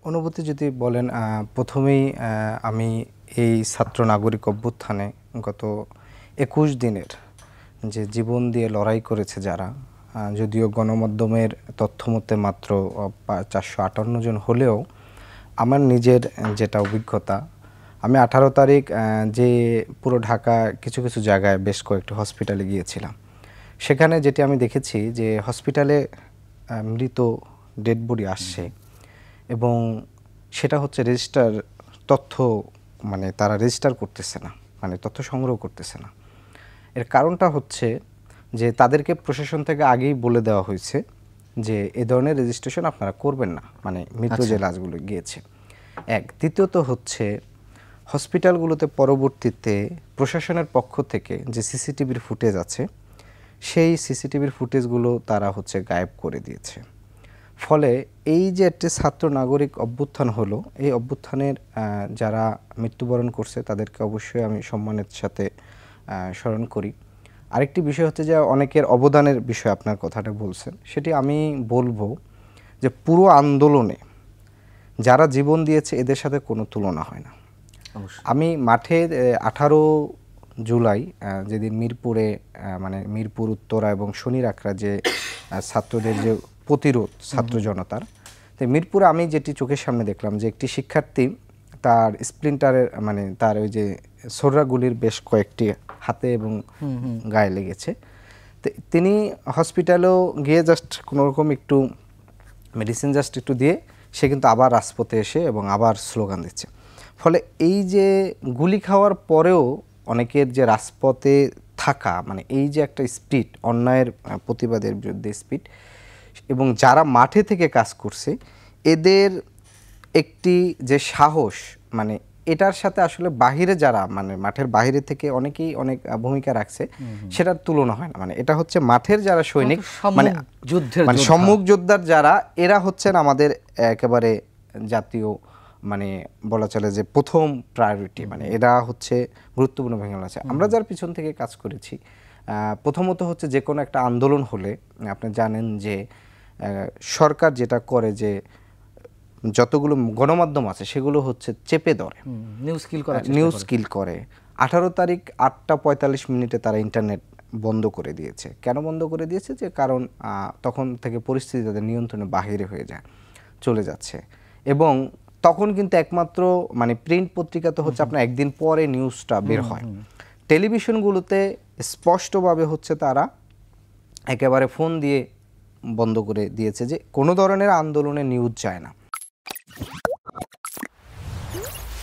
অনুভূতি যদি বলেন, প্রথমেই আমি এই ছাত্র নাগরিক অভ্যুত্থানে গত ২১ দিনের যে জীবন দিয়ে লড়াই করেছে যারা, যদিও গণমাধ্যমের তথ্যমতে মাত্র ৪৫৮ জন হলেও আমার নিজের যেটা অভিজ্ঞতা, আমি ১৮ তারিখ যে পুরো ঢাকা কিছু কিছু জায়গায় বেশ কয়েকটি হসপিটালে গিয়েছিলাম। সেখানে যেটি আমি দেখেছি যে হসপিটালে মৃত ডেড বডি আসছে এবং সেটা হচ্ছে রেজিস্টার তথ্য, মানে তারা রেজিস্টার করতেছে না, মানে তথ্য সংগ্রহ করতেছে না। এর কারণটা হচ্ছে যে তাদেরকে প্রশাসন থেকে আগেই বলে দেওয়া হয়েছে যে এ ধরনের রেজিস্ট্রেশন আপনারা করবেন না, মানে মৃত যে লাশগুলো গিয়েছে। দ্বিতীয়ত হচ্ছে হসপিটালগুলোতে পরবর্তীতে প্রশাসনের পক্ষ থেকে যে সিসিটিভির ফুটেজ আছে, সেই সিসিটিভির ফুটেজগুলো তারা হচ্ছে গায়েব করে দিয়েছে। ফলে এই যে একটি ছাত্র নাগরিক অভ্যুত্থান হলো, এই অভ্যুত্থানের যারা মৃত্যুবরণ করছে তাদেরকে অবশ্যই আমি সম্মানের সাথে স্মরণ করি। আরেকটি বিষয় হচ্ছে যে অনেকের অবদানের বিষয় আপনার কথাটা বলছেন, সেটি আমি বলবো যে পুরো আন্দোলনে যারা জীবন দিয়েছে এদের সাথে কোনো তুলনা হয় না। আমি মাঠে 18 জুলাই যেদিন মিরপুরে, মানে মিরপুর উত্তরা এবং শনির আখড়া যে ছাত্রদের যে প্রতিরোধ ছাত্র জনতার, তো মিরপুরে আমি যেটি চোখের সামনে দেখলাম যে একটি শিক্ষার্থী তার স্প্লিন্টারের, মানে তার ওই যে ছোড়াগুলির বেশ কয়েকটি হাতে এবং গায়ে লেগেছে। তো তিনি হসপিটালেও গিয়ে জাস্ট কোনোরকম একটু মেডিসিন জাস্ট একটু দিয়ে সে কিন্তু আবার রাজপথে এসে এবং আবার স্লোগান দিচ্ছে। ফলে এই যে গুলি খাওয়ার পরেও অনেকের যে রাজপথে থাকা, মানে এই যে একটা স্পিড, অন্যায়ের প্রতিবাদের বিরুদ্ধে স্পিড, এবং যারা মাঠে থেকে কাজ করছে এদের একটি যে সাহস, মানে এটার সাথে আসলে বাহিরে যারা, মানে মাঠের বাইরে থেকে অনেকেই অনেক ভূমিকা রাখছে, সেটার তুলনা হয় না। মানে এটা হচ্ছে মাঠের যারা সৈনিক, মানে যুদ্ধের, মানে সম্মুখ যোদ্ধার যারা, এরা হচ্ছেন আমাদের একেবারে জাতীয়, মানে বলা চলে যে প্রথম প্রায়োরিটি, মানে এরা হচ্ছে গুরুত্বপূর্ণ ভূমিকা আছে। আমরা যার পিছন থেকে কাজ করেছি, প্রথমত হচ্ছে যে কোনো একটা আন্দোলন হলে আপনি জানেন যে সরকার যেটা করে যে যতগুলো গণমাধ্যম আছে সেগুলো হচ্ছে চেপে ধরে, নিউজ কিল করে। 18 তারিখ 8:45 তারা ইন্টারনেট বন্ধ করে দিয়েছে। কেন বন্ধ করে দিয়েছে? যে কারণ তখন থেকে পরিস্থিতি তাদের নিয়ন্ত্রণের বাহিরে হয়ে যায়, চলে যাচ্ছে। এবং তখন কিন্তু একমাত্র, মানে প্রিন্ট পত্রিকা তো হচ্ছে আপনার একদিন পরে নিউজটা বের হয়, টেলিভিশনগুলোতে স্পষ্টভাবে হচ্ছে তারা একেবারে ফোন দিয়ে বন্ধ করে দিয়েছে যে কোনো ধরনের আন্দোলনে নিউজ যায় না।